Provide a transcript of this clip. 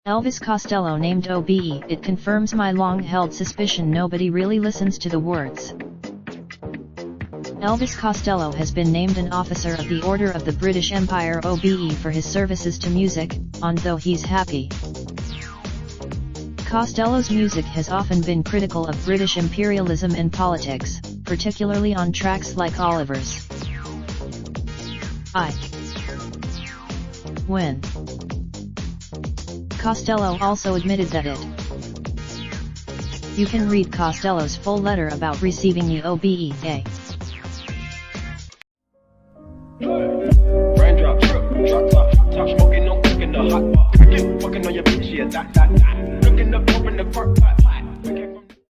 Elvis Costello named OBE. It confirms my long-held suspicion nobody really listens to the words. Elvis Costello has been named an Officer of the Order of the British Empire OBE for his services to music, though he's happy. Costello's music has often been critical of British imperialism and politics, particularly on tracks like Oliver's I Win. Costello also admitted that You can read Costello's full letter about receiving the OBE. Raindrop, drop top smoking, no cooking the hot pot. Fucking on your bitch, yeah, that. Looking up, open the park pot.